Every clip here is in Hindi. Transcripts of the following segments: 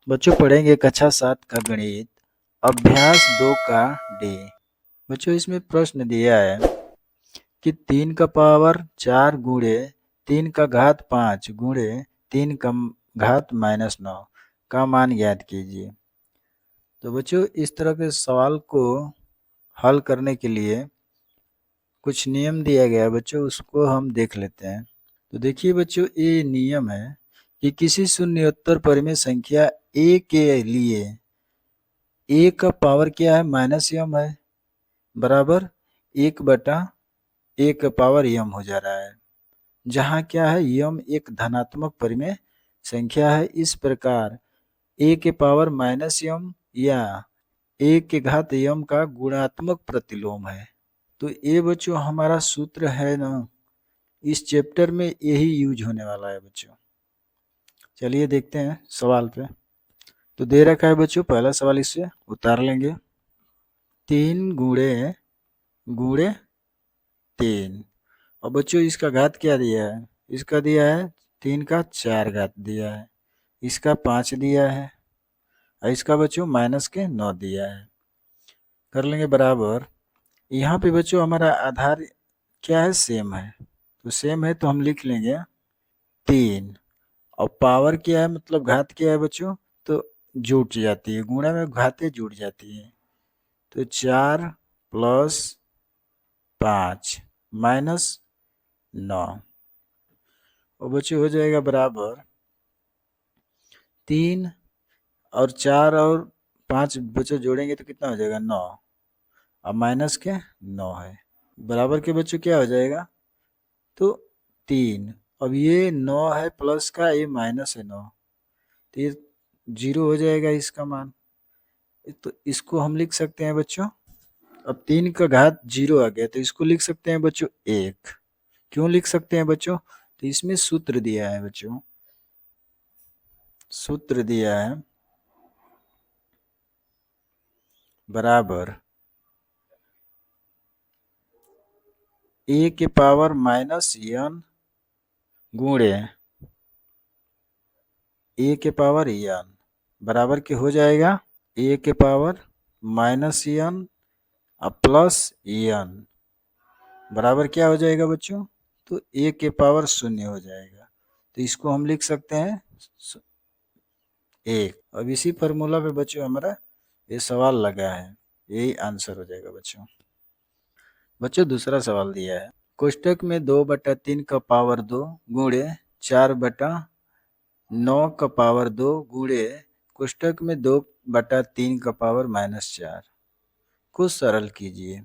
बच्चों पढ़ेंगे कक्षा 7 का गणित अभ्यास 2 का डे। बच्चों इसमें प्रश्न दिया है कि 3 का पावर 4 गुणे 3 का घात 5 गुणे 3 का घात -9 का मान ज्ञात कीजिए। तो बच्चों इस तरह के सवाल को हल करने के लिए कुछ नियम दिया गया है बच्चों, उसको हम देख लेते हैं। तो देखिए बच्चों, ये नियम है कि किसी शून्योत्तर परिमेय संख्या a के लिए a का पावर क्या है -m है, बराबर 1/a का पावर m हो जा रहा है, जहाँ क्या है m एक धनात्मक परिमेय संख्या है। इस प्रकार a के पावर -m या a के घात m का गुणात्मक प्रतिलोम है। तो ये बच्चों हमारा सूत्र है ना, इस चैप्टर में यही यूज होने वाला है बच्चों। चलिए देखते हैं सवाल पे। तो दे रखा है बच्चों, पहला सवाल इससे उतार लेंगे। 3 गुणे गुणे 3, और बच्चों इसका घात क्या दिया है, इसका दिया है 3 का 4 घात दिया है, इसका 5 दिया है, और इसका बच्चों -9 दिया है। कर लेंगे बराबर। यहाँ पे बच्चों हमारा आधार क्या है, सेम है, तो सेम है तो हम लिख लेंगे 3, और पावर क्या है मतलब घात क्या है बच्चों, तो जुट जाती है, गुणा में घातें जुट जाती है, तो 4 + 5 -9, और बच्चों हो जाएगा बराबर 3 और 4 और 5 बच्चों जोड़ेंगे तो कितना हो जाएगा 9, अब माइनस के 9 है, बराबर के बच्चों क्या हो जाएगा, तो 3, अब ये 9 है प्लस का, ये माइनस है 9, तो ये 0 हो जाएगा इसका मान। तो इसको हम लिख सकते हैं बच्चों, अब 3 का घात 0 आ गया तो इसको लिख सकते हैं बच्चों 1। क्यों लिख सकते हैं बच्चों, तो इसमें सूत्र दिया है बच्चों, सूत्र दिया है बराबर a के पावर -n गुणे a के पावर n बराबर के हो जाएगा a के पावर -n प्लस n बराबर क्या हो जाएगा बच्चों, तो a के पावर 0 हो जाएगा, तो इसको हम लिख सकते हैं 1। अब इसी फॉर्मूला पे बच्चों हमारा ये सवाल लगा है, यही आंसर हो जाएगा बच्चों। बच्चों दूसरा सवाल दिया है, कोष्टक में 2/3 का पावर 2 गुणे 4/9 का पावर 2 गुणे कोष्टक में 2/3 का पावर -4 को सरल कीजिए।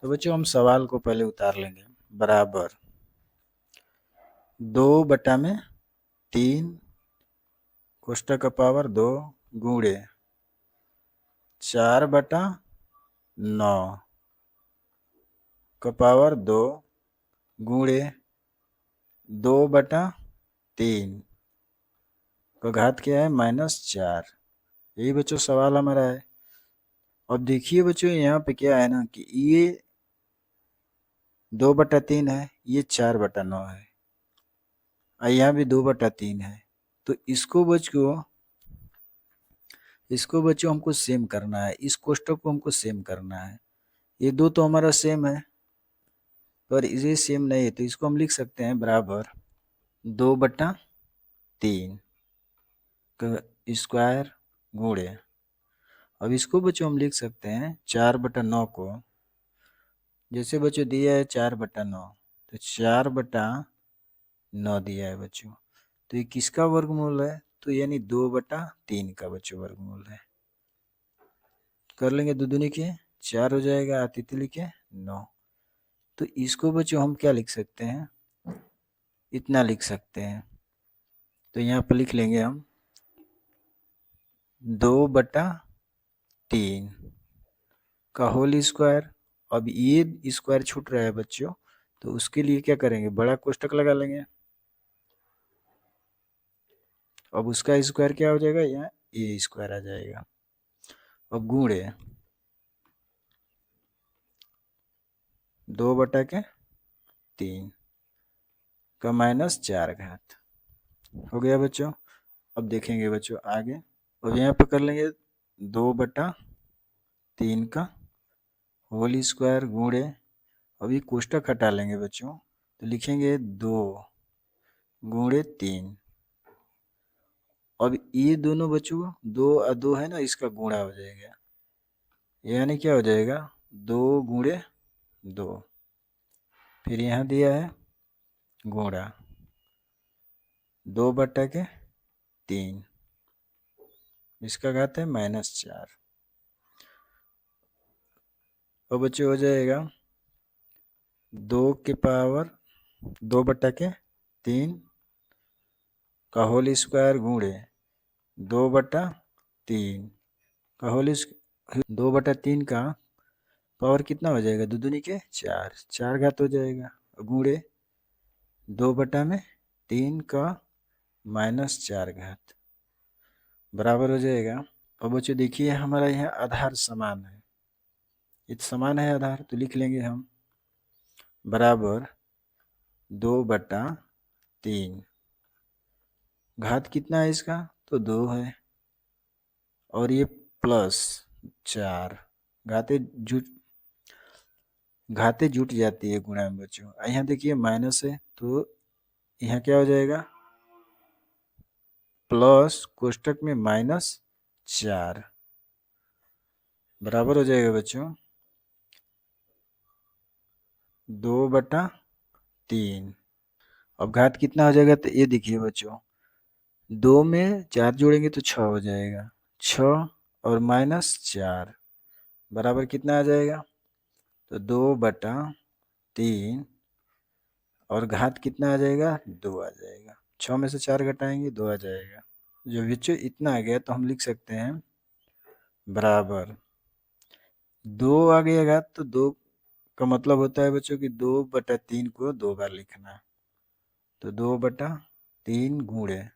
तो बच्चों हम सवाल को पहले उतार लेंगे, बराबर 2/3 कोष्टक का पावर 2 गुणे 4/9 का पावर 2 गुणे 2/3 का घात क्या है -4। यही बच्चों सवाल हमारा है। अब देखिए बच्चों यहाँ पे क्या है ना कि ये 2/3 है, ये 4/9 है, और यहाँ भी 2/3 है, तो इसको बच्चों हमको सेम करना है, इस कोष्टक को हमको सेम करना है। ये दो तो हमारा सेम है, पर ये सेम नहीं है, तो इसको हम लिख सकते हैं बराबर 2/3 का स्क्वायर गुणे, अब इसको बच्चों हम लिख सकते हैं 4/9 को, जैसे बच्चों दिया है 4/9, तो 4/9 दिया है बच्चों, तो ये किसका वर्गमूल है, तो यानी 2/3 का बच्चों वर्गमूल है। कर लेंगे दो दूनी के 4 हो जाएगा, तितली के 9, तो इसको बच्चों हम क्या लिख सकते हैं, इतना लिख सकते हैं, तो यहाँ पर लिख लेंगे हम 2/3 का होल स्क्वायर। अब ये स्क्वायर छूट रहा है बच्चों, तो उसके लिए क्या करेंगे, बड़ा कोष्टक लगा लेंगे, अब उसका स्क्वायर क्या हो जाएगा, यहाँ ए स्क्वायर आ जाएगा। अब गुणे 2/3 का -4 घात हो गया बच्चों। अब देखेंगे बच्चों आगे। अब यहाँ पे कर लेंगे 2/3 का होल स्क्वायर गुणे, अभी कोष्टक हटा लेंगे बच्चों, तो लिखेंगे 2 × 3। अब ये दोनों बच्चों 2 और 2 है ना, इसका गुणा हो जाएगा, यानी क्या हो जाएगा 2 × 2। फिर यहाँ दिया है गुणा 2/3, इसका घात है -4। अब बच्चों हो जाएगा 2/3 का होल स्क्वायर गुणे 2/3 का होल 2/3 का पावर कितना हो जाएगा, 2 दूनी के 4, 4 घात हो जाएगा, गुणे 2/3 का -4 घात बराबर हो जाएगा। अब बच्चों देखिए हमारा यहाँ आधार समान है, ये समान है आधार, तो लिख लेंगे हम बराबर 2/3, घात कितना है इसका, तो 2 है, और ये +4, घाते जुट जाती है गुणा में बच्चों। यहाँ देखिए माइनस है, तो यहाँ क्या हो जाएगा प्लस कोष्टक में -4 बराबर हो जाएगा बच्चों 2/3। अब घात कितना हो जाएगा, तो ये देखिए बच्चों 2 में 4 जोड़ेंगे तो 6 हो जाएगा, 6 और -4 बराबर कितना आ जाएगा, तो 2/3 और घात कितना आ जाएगा, 2 आ जाएगा, 6 में से 4 घटाएंगे 2 आ जाएगा। जो बच्चों इतना आ गया, तो हम लिख सकते हैं बराबर 2 आ गया घात, तो 2 का मतलब होता है बच्चों कि 2/3 को 2 बार लिखना है, तो 2/3 गुणे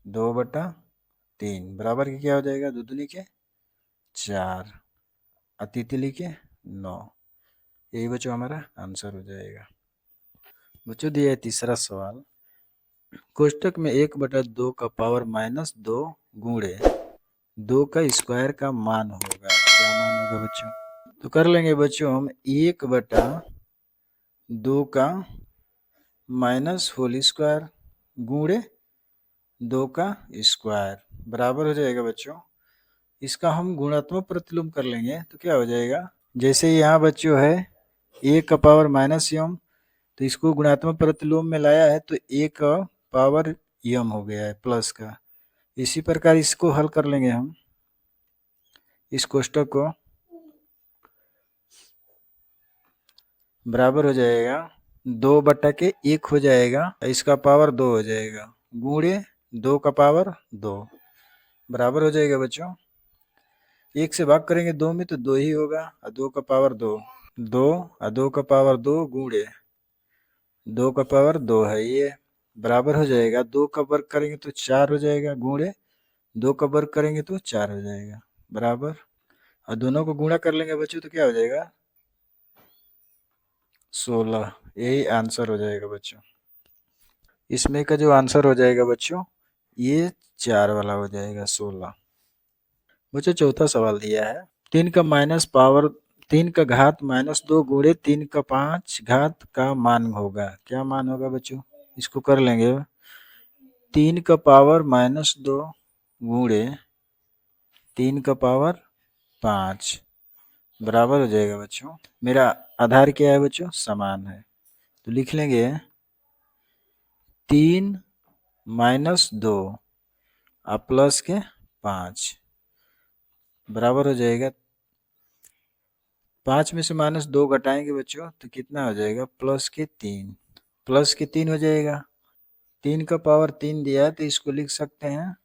2/3 बराबर के क्या हो जाएगा, 2 दूनी के 4 और तितली के 9। यही बच्चों हमारा आंसर हो जाएगा। बच्चों दिया है तीसरा सवाल, कोष्टक में 1/2 का पावर -2 गुणे 2 का स्क्वायर का मान होगा, क्या मान होगा बच्चों, तो कर लेंगे बच्चों हम 1/2 का माइनस होल स्क्वायर गुणे 2 का स्क्वायर बराबर हो जाएगा बच्चों, इसका हम गुणात्मक प्रतिलोम कर लेंगे, तो क्या हो जाएगा, जैसे यहाँ बच्चों है 1 का पावर -m, तो इसको गुणात्मक प्रतिलोम में लाया है, तो 1 का पावर m हो गया है प्लस का। इसी प्रकार इसको हल कर लेंगे हम, इस कोष्टक को बराबर हो जाएगा 2/1 हो जाएगा, इसका पावर 2 हो जाएगा, गुणे 2 का पावर 2 बराबर हो जाएगा बच्चों, 1 से भाग करेंगे 2 में तो 2 ही होगा, और 2 का पावर 2, 2 और 2 का पावर 2 गुणे 2 का पावर 2 है ये, बराबर हो जाएगा 2 का वर्ग करेंगे तो 4 हो जाएगा, गुणे 2 का वर्ग करेंगे तो 4 हो जाएगा बराबर, और दोनों को गुणा कर लेंगे बच्चों तो क्या हो जाएगा 16। यही आंसर हो जाएगा बच्चों, इसमें का जो आंसर हो जाएगा बच्चों ये 4 वाला हो जाएगा 16। बच्चों चौथा सवाल दिया है, 3 का घात -2 गुणे 3 का 5 घात का मान होगा, क्या मान होगा बच्चों, इसको कर लेंगे 3 का पावर -2 गुणे 3 का पावर 5 बराबर हो जाएगा बच्चों, मेरा आधार क्या है बच्चों, समान है, तो लिख लेंगे 3 -2 और प्लस के 5 बराबर हो जाएगा, 5 में से -2 घटाएंगे बच्चों तो कितना हो जाएगा, प्लस के 3 हो जाएगा, 3 का पावर 3 दिया है, तो इसको लिख सकते हैं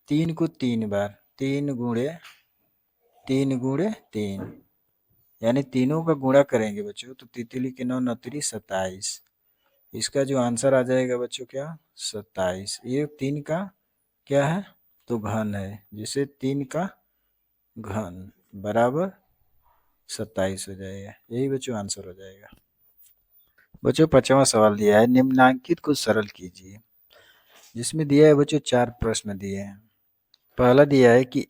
3 को 3 बार, 3 × 3 यानी तीनों का गुणा करेंगे बच्चों, तो तितली के 9 9 27, इसका जो आंसर आ जाएगा बच्चों क्या 27। ये 3 का क्या है, तो घन है, जिसे 3 का घन बराबर 27 हो जाएगा, यही बच्चों आंसर हो जाएगा। बच्चों 5वां सवाल दिया है, निम्नांकित को सरल कीजिए, जिसमें दिया है बच्चों 4 प्रश्न दिए हैं, पहला दिया है कि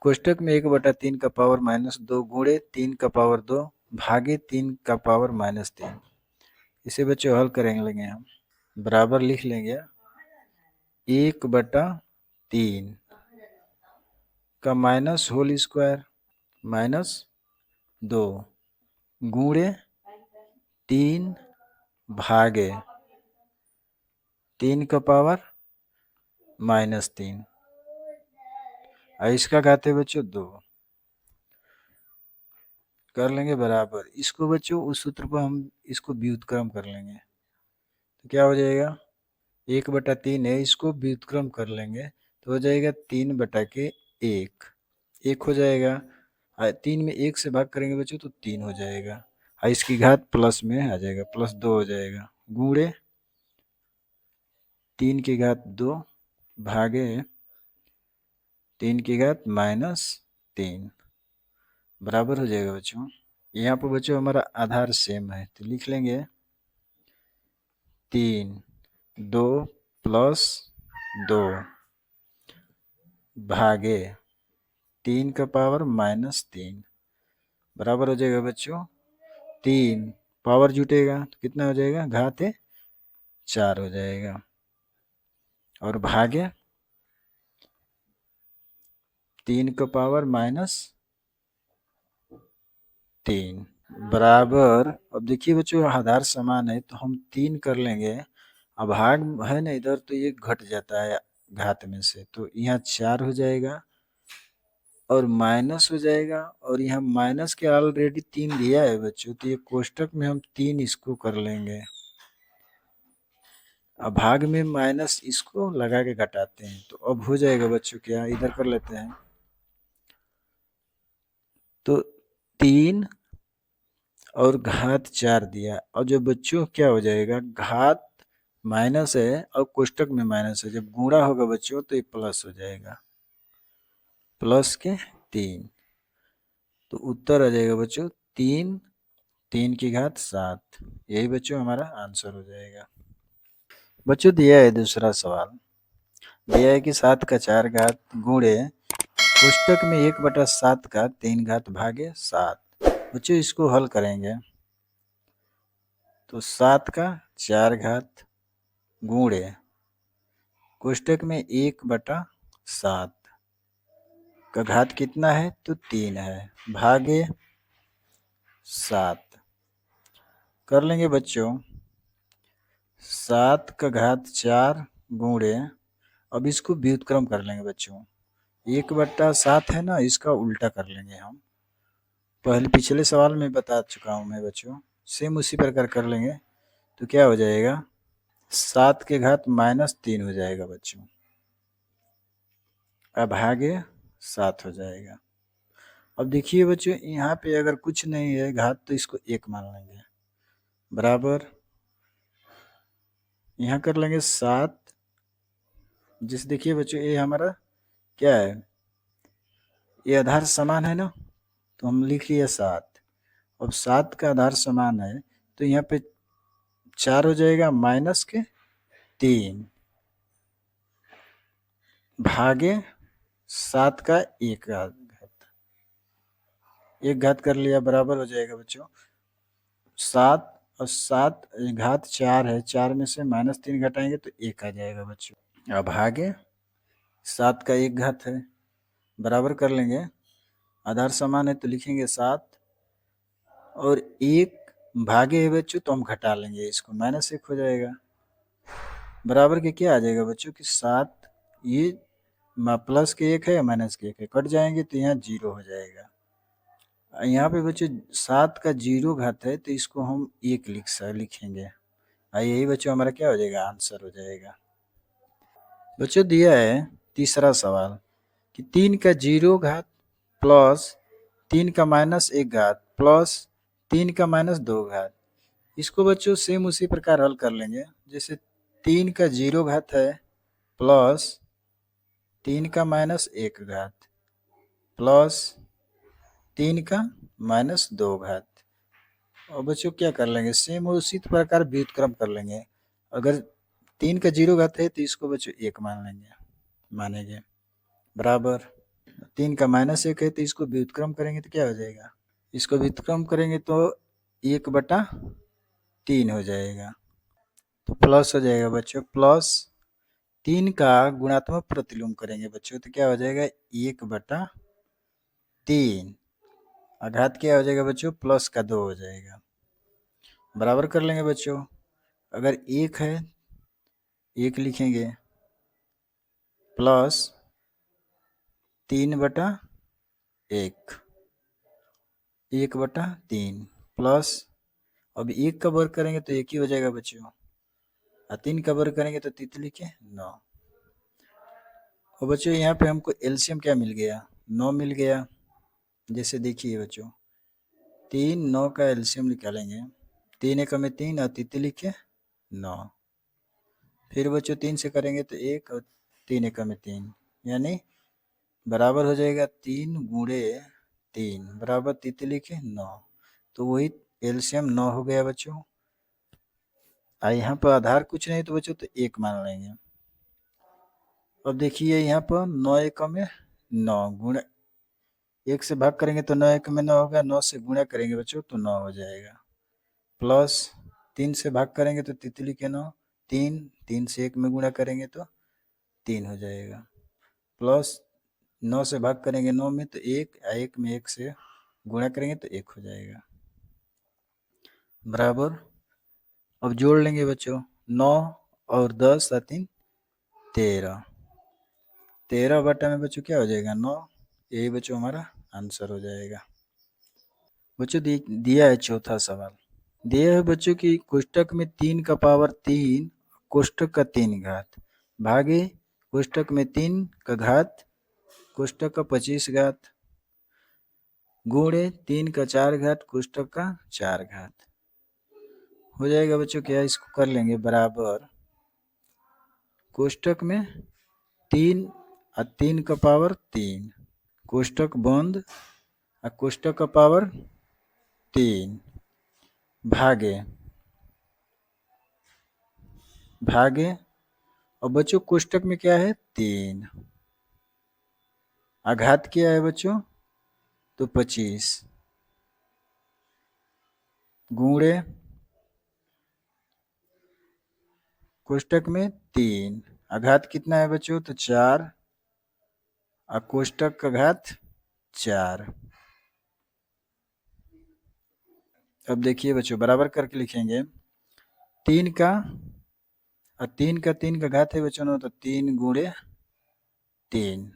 कोष्टक में 1/3 का पावर -2 गुणे 3 का पावर 2 भागे 3 का पावर -3। इसे बच्चों हल करेंगे हम, बराबर लिख लेंगे 1/3 का माइनस होल स्क्वायर -2 गुणे 3 भागे 3 का पावर -3 और इसका घात है बच्चों 2। कर लेंगे बराबर, इसको बच्चों उस सूत्र पर हम इसको व्युत्क्रम कर लेंगे तो क्या हो जाएगा 1/3 है, इसको व्युत्क्रम कर लेंगे तो हो जाएगा 3/1 1 हो जाएगा। 3 में 1 से भाग करेंगे बच्चों तो 3 हो जाएगा और इसकी घात प्लस में आ जाएगा +2 हो जाएगा गुणे 3 की घात 2 भागे 3 की घात -3 बराबर हो जाएगा बच्चों। यहाँ पर बच्चों हमारा आधार सेम है तो लिख लेंगे 3 2 + 2 भागे 3 का पावर -3 बराबर हो जाएगा बच्चों 3 पावर जुटेगा तो कितना हो जाएगा घात है 4 हो जाएगा और भागे 3 का पावर -3 बराबर। अब देखिए बच्चों आधार समान है तो हम 3 कर लेंगे, अब भाग है ना इधर तो ये घट जाता है घात में से तो यहाँ 4 हो जाएगा और माइनस हो जाएगा और यहाँ माइनस के ऑलरेडी 3 दिया है बच्चों तो ये कोष्टक में हम 3 इसको कर लेंगे। अब भाग में माइनस इसको लगा के घटाते हैं तो अब हो जाएगा बच्चों क्या इधर कर लेते हैं तो 3 और घात 4 दिया और जो बच्चों क्या हो जाएगा घात माइनस है और कोष्टक में माइनस है, जब गुणा होगा बच्चों तो ये प्लस हो जाएगा प्लस के 3 तो उत्तर आ जाएगा बच्चों 3 3 की घात 7। यही बच्चों हमारा आंसर हो जाएगा। बच्चों दिया है दूसरा सवाल, दिया है कि 7 का 4 घात गुणे कोष्टक में 1/7 का 3 घात भागे 7। बच्चों इसको हल करेंगे तो 7 का 4 घात गुणे कोष्टक में 1/7 का घात कितना है तो 3 है भागे 7 कर लेंगे बच्चों 7 का घात 4 गुणे, अब इसको व्युत्क्रम कर लेंगे बच्चों 1/7 है ना इसका उल्टा कर लेंगे हम, पहले पिछले सवाल में बता चुका हूँ मैं बच्चों, सेम उसी प्रकार कर लेंगे तो क्या हो जाएगा 7 के घात -3 हो जाएगा बच्चों अब भागे 7 हो जाएगा। अब देखिए बच्चों यहाँ पे अगर कुछ नहीं है घात तो इसको 1 मान लेंगे बराबर, यहाँ कर लेंगे 7 जिस देखिए बच्चों ये हमारा क्या है ये आधार समान है ना तो हम लिख लिया 7। अब 7 का आधार समान है तो यहाँ पे 4 हो जाएगा -3 भागे 7 का 1 घात, 1 घात कर लिया बराबर हो जाएगा बच्चों 7 और 7 घात 4 है, 4 में से -3 घटाएंगे तो 1 आ जाएगा बच्चों। अब भागे 7 का 1 घात है बराबर कर लेंगे, आधार समान है तो लिखेंगे 7 और 1 भागे है बच्चों तो हम घटा लेंगे इसको -1 हो जाएगा बराबर के क्या आ जाएगा बच्चों कि 7 ये प्लस के 1 है या माइनस के 1 है कट जाएंगे तो यहाँ 0 हो जाएगा। यहाँ पे बच्चों 7 का 0 घात है तो इसको हम 1 लिखेंगे और यही बच्चों हमारा क्या हो जाएगा आंसर हो जाएगा। बच्चों दिया है तीसरा सवाल कि 3 का 0 घात प्लस 3 का -1 घात प्लस 3 का -2 घात, इसको बच्चों सेम उसी प्रकार हल कर लेंगे जैसे 3 का 0 घात है प्लस 3 का -1 घात प्लस 3 का -2 घात। और बच्चों क्या कर लेंगे सेम उसी प्रकार व्युत्क्रम कर लेंगे, अगर 3 का 0 घात है तो इसको बच्चों 1 मान लेंगे मानेंगे बराबर 3 का -1 है, तो इसको व्युत्क्रम करेंगे तो क्या हो जाएगा? इसको व्युत्क्रम करेंगे तो 1/3 हो जाएगा, तो प्लस हो जाएगा बच्चों। प्लस 3 का गुणात्मक प्रतिलोम करेंगे बच्चों तो क्या हो जाएगा? 1/3। आघात क्या हो जाएगा बच्चों? +2 हो जाएगा। बराबर कर लेंगे बच्चों। अगर 1 है, 1 लिखेंगे प्लस 3/1, 1/3 प्लस, अब 1 का वर्ग करेंगे तो 1 ही हो जाएगा बच्चों, और 3 का वर्ग करेंगे तो तितली के 9। और बच्चों यहाँ पे हमको एलसीएम क्या मिल गया? 9 मिल गया। जैसे देखिए बच्चों, 3 9 का एलसीएम निकालेंगे, 3 एकम में 3 और तितली के 9। फिर बच्चों 3 से करेंगे तो 1 और 3 एकम में 3, यानी बराबर हो जाएगा 3 गुणे 3 बराबर तितली के 9। तो वही एलसीएम 9 हो गया बच्चों। यहाँ पर आधार कुछ नहीं तो बच्चों तो 1 मान लेंगे। अब देखिए यहाँ पर 9 एकम में 9 गुणा 1 से भाग करेंगे तो 9 एकम में 9 होगा, 9 से गुणा करेंगे बच्चों तो 9 हो जाएगा। प्लस 3 से भाग करेंगे तो तितली के 9, 3 से 1 में गुणा करेंगे तो 3 हो जाएगा। प्लस 9 से भाग करेंगे 9 में तो 1, 1 में 1 से गुणा करेंगे तो 1 हो जाएगा। बराबर, अब जोड़ लेंगे बच्चों, 9 और 10 और 3 13, 13 बटा में बच्चों क्या हो जाएगा? 9। यही बच्चों हमारा आंसर हो जाएगा। बच्चों दिया है चौथा सवाल। दिया है बच्चों की कोष्टक में 3 का पावर 3 कोष्टक का 3 घात भागे कोष्टक में 3 का घात कोष्टक का 25 घात गुणे 3 का 4 घात कोष्टक का 4 घात हो जाएगा बच्चों। क्या इसको कर लेंगे? बराबर कोष्टक में 3 और 3 का पावर 3, कोष्टक बंद और कोष्टक का पावर 3 भागे और बच्चों कोष्टक में क्या है? 3, आघात क्या है बच्चों? तो 25 गुणे कोष्टक में 3, आघात कितना है बच्चों? तो 4 और कोष्टक का घात 4। अब देखिए बच्चों, बराबर करके लिखेंगे 3 का और 3 का घात है बच्चों तो 3 गुणे 3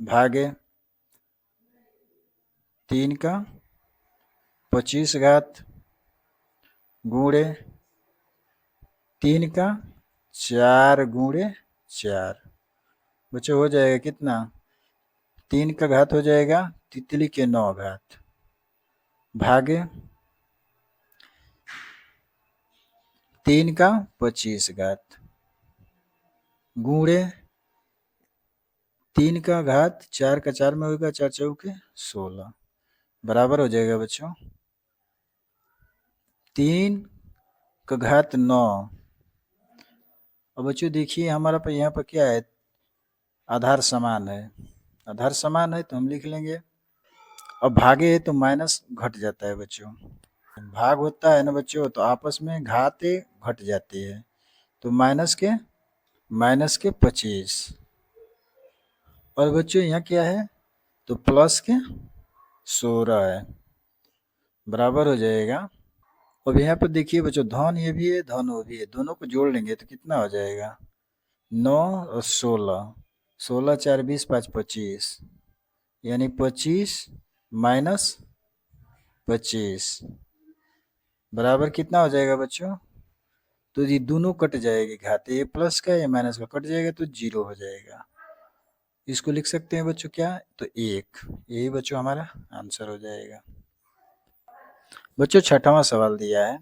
भागे 3 का 25 घात गुणे 3 का 4 गुणे 4 बच्चों हो जाएगा कितना? 3 का घात हो जाएगा तितली के 9 घात भागे 3 का 25 घात गुणे 3 का घात 4 का 4 में होगा, 4 चौके 16 बराबर हो जाएगा बच्चों 3 का घात 9। अब बच्चों देखिए हमारा पर यहाँ पर क्या है? आधार समान है। आधार समान है तो हम लिख लेंगे। अब भागे है तो माइनस घट जाता है बच्चों। भाग होता है ना बच्चों तो आपस में घाते घट जाती है, तो माइनस के 25 और बच्चों यहाँ क्या है? तो प्लस के 16 है बराबर हो जाएगा। अब यहाँ पर देखिए बच्चों धन ये भी है धन वो भी है, दोनों को जोड़ लेंगे तो कितना हो जाएगा? 9 और 16, 16 4 20 5 25, यानी 25 माइनस 25 बराबर कितना हो जाएगा बच्चों? तो ये दोनों कट जाएगी, घात ये प्लस का या माइनस का कट जाएगा तो 0 हो जाएगा। इसको लिख सकते हैं बच्चों क्या? तो 1। यही बच्चों हमारा आंसर हो जाएगा। बच्चों छठवां सवाल दिया है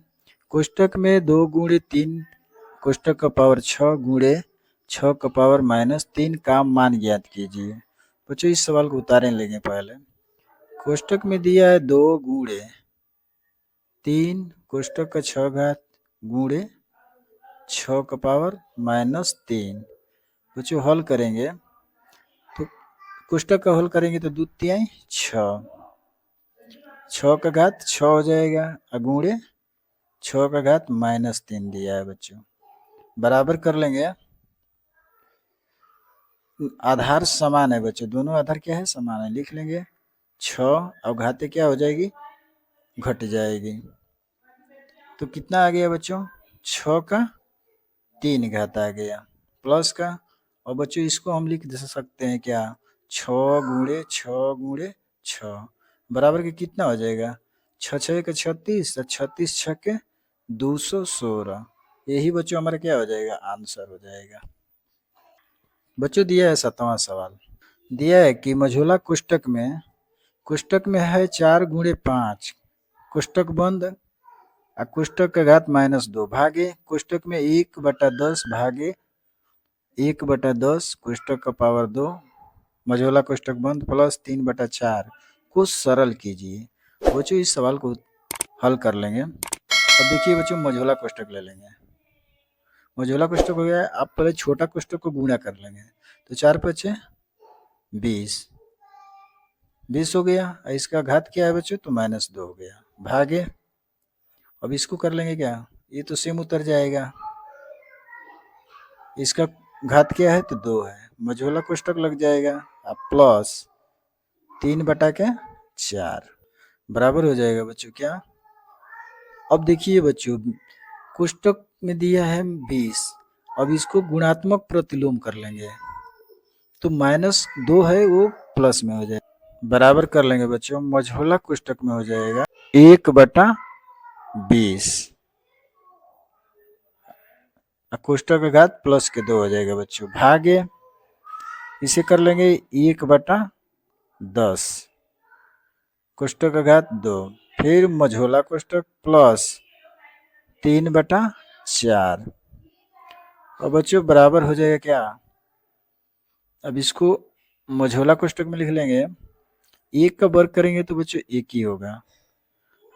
कोष्टक में 2 गुणे 3 कोष्टक का पावर 6 गुणे 6 का पावर -3 का मान ज्ञात कीजिए। बच्चों इस सवाल को उतारे लेंगे पहले। कोष्टक में दिया है 2 गुणे 3 कोष्टक का 6 घात गुणे 6 का पावर -3। बच्चों हल करेंगे तो कोष्टक का हल करेंगे तो 2 तिहाई 6, 6 का घात 6 हो जाएगा, अगुणे 6 का घात -3 दिया है बच्चों। बराबर कर लेंगे, आधार समान है बच्चों, दोनों आधार क्या है, समान है, लिख लेंगे 6 और घाते क्या हो जाएगी, घट जाएगी। तो कितना आ गया बच्चों, 6 का 3 घात आ गया, प्लस का, और बच्चों इसको हम लिख दे सकते हैं क्या, 6 गुणे 6 गुणे 6 बराबर के कितना हो जाएगा, 6 6 के 36, 36 6 के 216। यही बच्चों हमारा क्या हो जाएगा, आंसर हो जाएगा। बच्चों दिया है 7वां सवाल, दिया है कि मझोला कोष्टक में है 4 गुणे 5, कोष्टक बंद, कोष्टक का घात -2 भागे कोष्टक में 1/10 भागे 1/10 कोष्टक का पावर 2, मझोला कोष्टक बंद प्लस 3/4 को सरल कीजिए। बच्चों इस सवाल को हल कर लेंगे। अब देखिए बच्चों, मझोला कोष्टक ले लेंगे, मझोला कोष्टक हो गया, आप पहले छोटा कोष्टक को गुणा कर लेंगे, तो 4 5 20 20 हो गया, इसका घात क्या है बच्चों, तो -2 हो गया, भागे, अब इसको कर लेंगे क्या, ये तो सेम उतर जाएगा, इसका घात क्या है, तो 2 है, मझोला कोष्टक लग जाएगा, अब प्लस 3/4 बराबर हो जाएगा बच्चों क्या। अब देखिए बच्चों, कोष्टक में दिया है 20, अब इसको गुणात्मक प्रतिलोम कर लेंगे, तो -2 है वो प्लस में हो जाएगा, बराबर कर लेंगे बच्चों, मझोला कोष्टक में हो जाएगा 1/20, कोष्टक का घात प्लस के 2 हो जाएगा बच्चों, भागे, इसे कर लेंगे 1/10, कोष्टक का घात 2, फिर मझोला कोष्टक प्लस 3/4, और बच्चों बराबर हो जाएगा क्या, अब इसको मझोला कोष्टक में लिख लेंगे, 1 का वर्ग करेंगे तो बच्चों 1 ही होगा,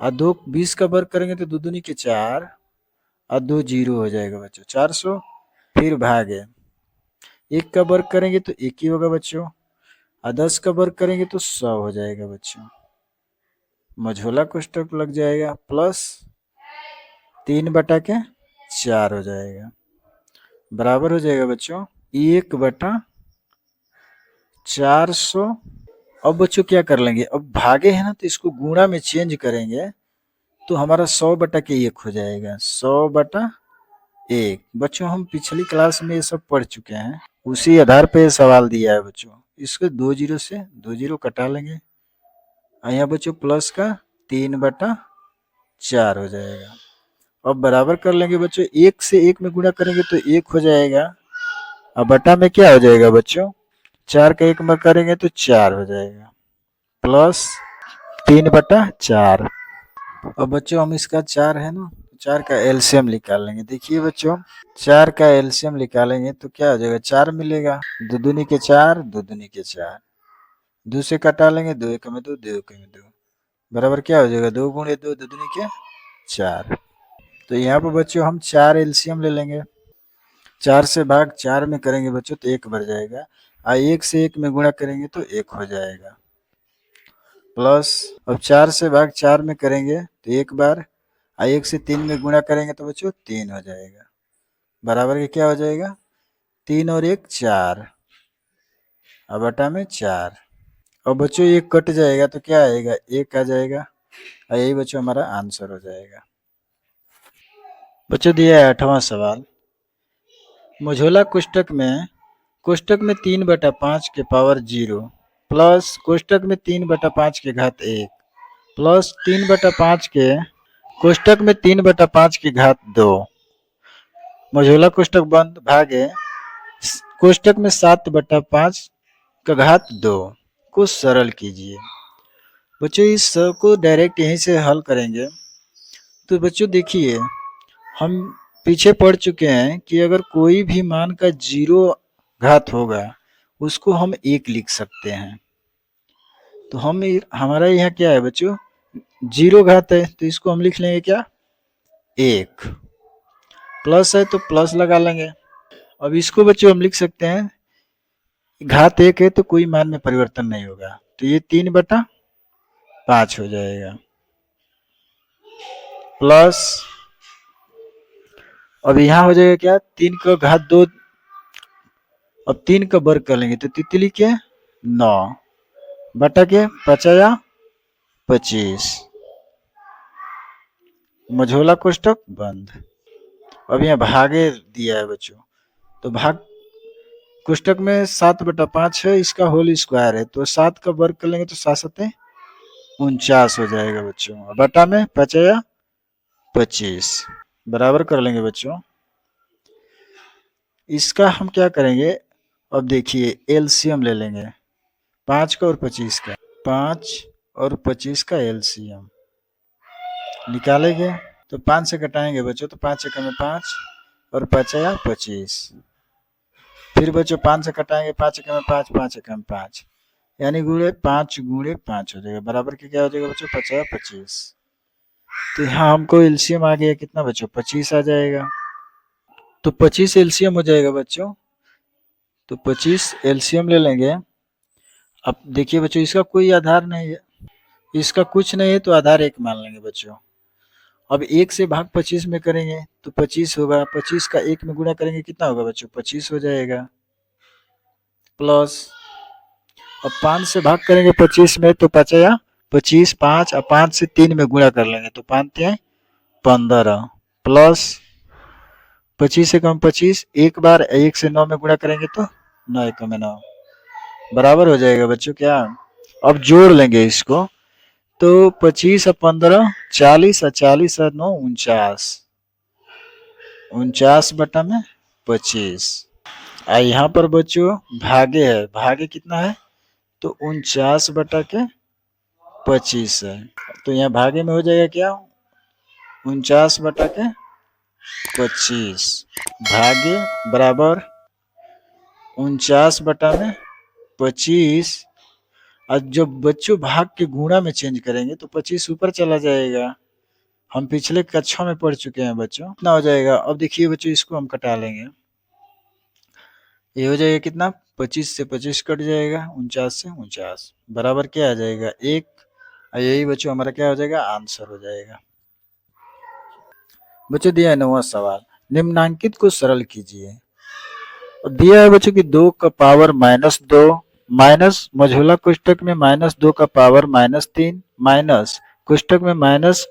और 20 का वर्ग करेंगे तो 2 दूनी के 4, और 2 0 हो जाएगा बच्चों, 400, फिर भागे, 1 का वर्ग करेंगे तो 1 ही होगा बच्चों, और 10 का वर्ग करेंगे तो 100 हो जाएगा बच्चों, मझोला कोष्टक लग जाएगा प्लस 3/4 हो जाएगा, बराबर हो जाएगा बच्चों 1/400। अब बच्चों क्या कर लेंगे, अब भागे है ना, तो इसको गुणा में चेंज करेंगे तो हमारा 100/1 हो जाएगा, 100/1। बच्चों हम पिछली क्लास में ये सब पढ़ चुके हैं, उसी आधार पे सवाल दिया है बच्चों, इसको 2 0 से 2 0 कटा लेंगे, यहाँ बच्चों प्लस का 3/4 हो जाएगा। अब बराबर कर लेंगे बच्चों, 1 से 1 में गुणा करेंगे तो 1 हो जाएगा, अब बटा में क्या हो जाएगा बच्चों, 4 का 1 में करेंगे तो 4 हो जाएगा, प्लस 3/4। अब बच्चों हम इसका 4 है ना, 4 का एलसीएम निकाल लेंगे, देखिए बच्चों 4 का एलसीएम निकालेंगे तो क्या हो जाएगा, 4 मिलेगा, 2 दूनी के 4, 2 दूनी के 4, 2 से कटा लेंगे, 2 1 में 2, 2 1 में 2, बराबर क्या हो जाएगा, 2 गुणे 2, 2 दूनी के 4। तो यहाँ पर बच्चों हम 4 एलसीएम ले लेंगे, 4 से भाग 4 में करेंगे बच्चों तो 1 बढ़ जाएगा, 1 से 1 में गुणा करेंगे तो 1 हो जाएगा, प्लस अब 4 से भाग 4 में करेंगे तो 1 बार, 1 से 3 में गुणा करेंगे तो बच्चों 3 हो जाएगा, बराबर के क्या हो जाएगा, 3 और 1 4, अब बटा में 4। अब बच्चों 1 कट जाएगा तो क्या आएगा, 1 आ जाएगा, और यही बच्चों हमारा आंसर हो जाएगा। बच्चों दिया है 8वां सवाल, मझोला कोष्टक में 3/5 के पावर 0 प्लस कोष्टक में 3/5 के घात 1 प्लस 3/5 के कोष्टक में 3/5 की घात 2, मझोला कोष्टक बंद, भागे कोष्टक में 7/5 का घात 2 को सरल कीजिए। बच्चों इस सब को डायरेक्ट यहीं से हल करेंगे। तो बच्चों देखिए, हम पीछे पढ़ चुके हैं कि अगर कोई भी मान का 0 घात होगा उसको हम 1 लिख सकते हैं। तो हम हमारा यहाँ क्या है बच्चों, 0 घात है तो इसको हम लिख लेंगे क्या, 1, प्लस है तो प्लस लगा लेंगे। अब इसको बच्चों हम लिख सकते हैं घात 1 है तो कोई मान में परिवर्तन नहीं होगा, तो ये 3/5 हो जाएगा। प्लस अब यहाँ हो जाएगा क्या, 3 का घात 2, अब 3 का वर्ग कर लेंगे तो तितली के 9 बटा के 5/25, मझोला कोष्टक बंद। अब यहाँ भागे दिया है बच्चों, तो भाग कोष्टक में 7/5 है, इसका होल स्क्वायर है, तो 7 का वर्ग कर लेंगे तो 7×7=49 हो जाएगा बच्चों, बटा में 5/25 बराबर कर लेंगे बच्चों। इसका हम क्या करेंगे, अब देखिए एलसीएम ले लेंगे 5 का और 25 का, 5 और 25 का एलसीएम निकालेंगे तो 5 से घटाएंगे बच्चों, तो 5 एकम में 5 और 5×25, फिर बच्चों 5 से घटाएंगे, 5 एकम में 5, 5 एकम में 5, यानी गुणे 5×5 हो जाएगा, बराबर के क्या हो जाएगा बच्चों 5×25। तो यहाँ हमको एलसीएम आ गया कितना बच्चों, 25 आ जाएगा, तो 25 एलसीएम हो जाएगा बच्चों, तो 25 एलसीएम ले लेंगे। अब देखिए बच्चों इसका कोई आधार नहीं है, इसका कुछ नहीं है तो आधार 1 मान लेंगे बच्चों। अब 1 से भाग 25 में करेंगे तो 25 होगा, 25 का 1 में गुणा करेंगे कितना होगा बच्चों, 25 हो जाएगा। प्लस अब 5 से भाग करेंगे 25 में तो 5×25, 5 और 5 से 3 में गुणा कर लेंगे तो 5×3=15, प्लस 25 से कम 25, एक बार 1 से 9 में गुणा करेंगे तो 9 एकम में 9 बराबर हो जाएगा बच्चों क्या। अब जोड़ लेंगे इसको, तो 25 और 15 40 और 40 और 9 49 यहाँ पर बच्चों भागे है, भागे कितना है तो 49/25 है, तो यहाँ भागे में हो जाएगा क्या 49/25 भागे बराबर 49/25। और जब बच्चों भाग के गुणा में चेंज करेंगे तो 25 ऊपर चला जाएगा, हम पिछले कक्षा में पढ़ चुके हैं बच्चों, कितना हो जाएगा। अब देखिए बच्चों इसको हम कटा लेंगे, ये हो जाएगा कितना 25 से 25 कट जाएगा, 49 से 49 बराबर क्या आ जाएगा 1, और यही बच्चों हमारा क्या हो जाएगा आंसर हो जाएगा। बच्चों दिया है 9वां सवाल, निम्नांकित को सरल कीजिए। दिया है बच्चों की 2 का पावर -2 माइनस मझोला कोष्टक में -2 का पावर -3 माइनस कोष्टक में माइनस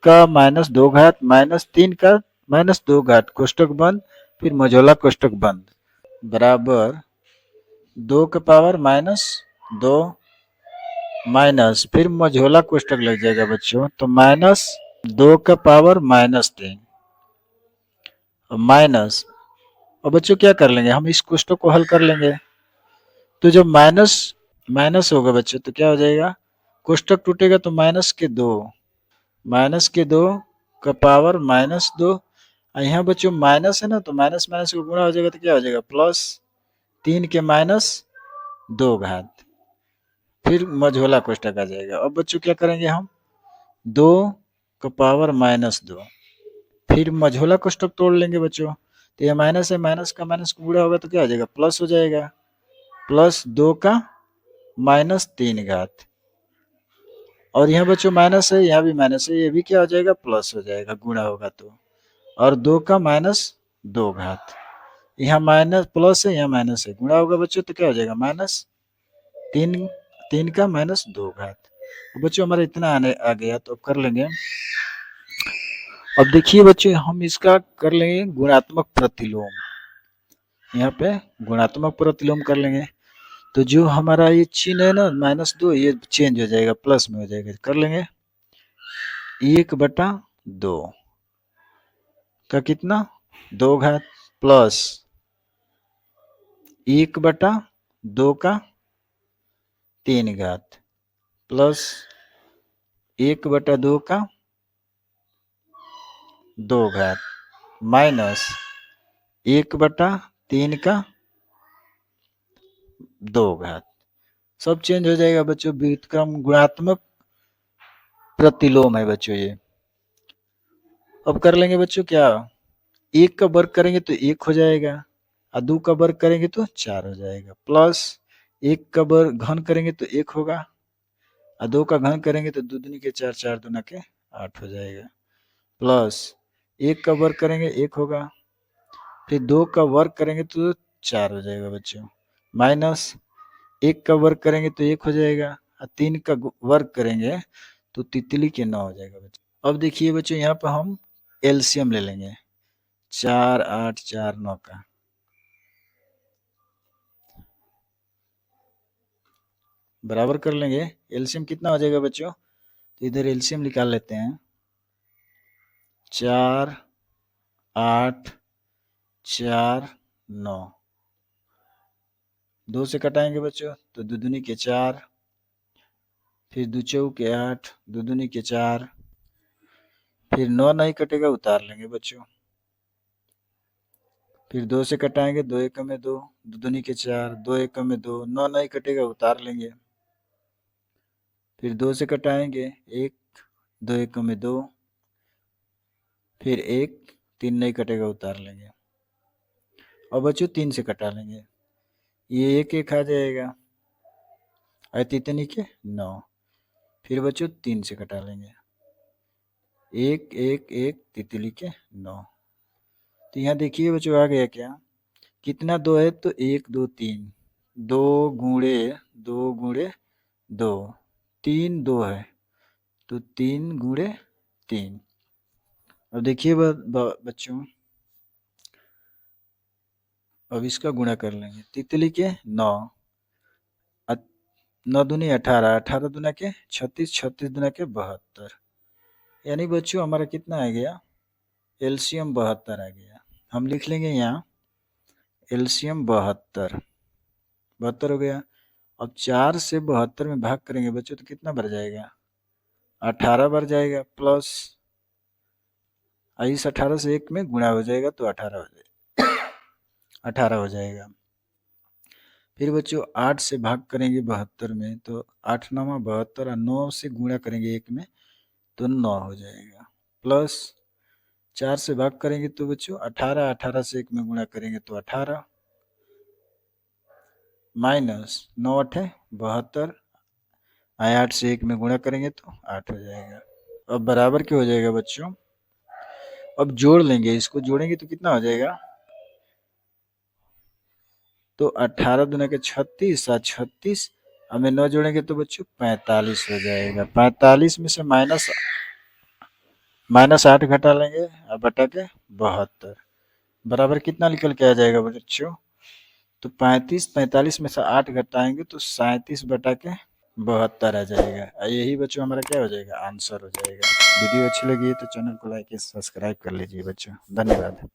का -2 घात -3 का -2 घात कोष्टक बंद, फिर मझोला कोष्टक बंद बराबर 2 का पावर -2 माइनस फिर मझोला कोष्टक लग जाएगा बच्चों, तो -2 का पावर -3 माइनस, और बच्चों क्या कर लेंगे हम इस कोष्टक को हल कर लेंगे, तो जब माइनस माइनस होगा बच्चों तो क्या हो जाएगा कोष्टक टूटेगा तो -2 का पावर -2, यहाँ बच्चों माइनस है ना तो माइनस माइनस को गुणा हो जाएगा तो क्या हो जाएगा +3 के -2 घात, फिर मझोला कोष्टक आ जाएगा। अब बच्चों क्या करेंगे हम 2 का पावर -2, फिर मझोला कोष्टक तोड़ लेंगे बच्चों, तो ये माइनस है, माइनस का माइनस को गुणा होगा तो क्या हो जाएगा प्लस हो जाएगा, +2 का -3 घात, और यहाँ बच्चों माइनस है, यहाँ भी माइनस है, ये भी क्या हो जाएगा प्लस हो जाएगा गुणा होगा तो, और 2 का -2 घात, यहाँ माइनस प्लस है यहाँ माइनस है, गुणा होगा बच्चों तो क्या हो जाएगा -3 का -2 घात। बच्चों हमारा इतना आने आ गया, तो अब कर लेंगे। अब देखिए बच्चों हम इसका कर लेंगे गुणात्मक प्रतिलोम, यहाँ पे गुणात्मक प्रतिलोम कर लेंगे, तो जो हमारा ये चिन्ह है ना -2 ये चेंज हो जाएगा प्लस में हो जाएगा, कर लेंगे 1/2 का कितना 2 घात प्लस 1/2 का 3 घात प्लस 1/2 का 2 घात माइनस 1/3 का 2 घात, सब चेंज हो जाएगा बच्चों, व्युत्क्रम गुणात्मक प्रतिलोम है बच्चों ये। अब कर लेंगे बच्चों क्या 1 का वर्ग करेंगे तो 1 हो जाएगा, और 2 का वर्ग करेंगे तो 4 हो जाएगा, प्लस 1 का वर्ग घन करेंगे तो 1 होगा, और 2 का घन करेंगे तो 2 दूनी के 4, 4 दूना के 8 हो जाएगा, प्लस 1 का वर्ग करेंगे 1 होगा, फिर 2 का वर्ग करेंगे तो 4 हो जाएगा बच्चों, माइनस 1 का वर्ग करेंगे तो 1 हो जाएगा, और 3 का वर्ग करेंगे तो तितली के 9 हो जाएगा बच्चों। अब देखिए बच्चों यहाँ पर हम एलसीएम ले लेंगे 4, 8, 4, 9 का, बराबर कर लेंगे। एलसीएम कितना हो जाएगा बच्चों, तो इधर एलसीएम निकाल लेते हैं। 4, 8, 4, 9, 2 से कटाएंगे बच्चों तो 2 दूनी के 4, फिर 2 चौके 8, 2 दूनी के 4, फिर 9 नहीं कटेगा, उतार लेंगे बच्चों, फिर 2 से कटाएंगे, 2 एकम में 2, 2 दूनी के 4, 2 एकम में 2, 9 नहीं कटेगा, उतार लेंगे, फिर 2 से कटाएंगे 1, 2 एकम में 2, फिर 1, 3 नहीं कटेगा, उतार लेंगे। और बच्चों 3 से कटा लेंगे, ये 1 1 आ जाएगा, और तितनी के 9, फिर बच्चों 3 से कटा लेंगे, 1 1 1, तितली के 9। तो यहाँ देखिए बच्चों आ गया क्या, कितना 2 है, तो 1 2 3, 2 गुणे 2 गुणे 2, 3 2 है तो 3 गुणे 3। अब देखिए बच्चों, अब इसका गुणा कर लेंगे, तितली के 9, 9 दूनी 18, 18 दूना के 36, 36 दूना के 72, यानी बच्चों हमारा कितना आ गया, एलसीएम 72 आ गया। हम लिख लेंगे यहाँ एलसीएम 72, 72 हो गया। अब 4 से 72 में भाग करेंगे बच्चों तो कितना बढ़ जाएगा, 18 बढ़ जाएगा, प्लस इस 18 से 1 में गुणा हो जाएगा तो 18 हो जाएगा, 18 हो जाएगा। फिर बच्चों 8 से भाग करेंगे 72 में तो 8 9 72, और 9 से गुणा करेंगे 1 में तो 9 हो जाएगा, प्लस 4 से भाग करेंगे तो बच्चों 18, 18 से 1 में गुणा करेंगे तो 18, माइनस 9 8 72, 8 से 1 में गुणा करेंगे तो 8 हो जाएगा। अब बराबर क्या हो जाएगा बच्चों, अब जोड़ लेंगे, इसको जोड़ेंगे तो कितना हो जाएगा, तो 18 दूना के 36, और 36 हमें 9 जोड़ेंगे तो बच्चों 45 हो जाएगा। 45 में से माइनस 8 घटा लेंगे और बटा के 72, बराबर कितना निकल के आ जाएगा बच्चों, तो 35, 45 में से 8 घटाएंगे तो 37 बटा के 72 आ जाएगा। यही बच्चों हमारा क्या हो जाएगा, आंसर हो जाएगा। वीडियो अच्छी लगी तो चैनल को लाइक सब्सक्राइब कर लीजिए बच्चों, धन्यवाद।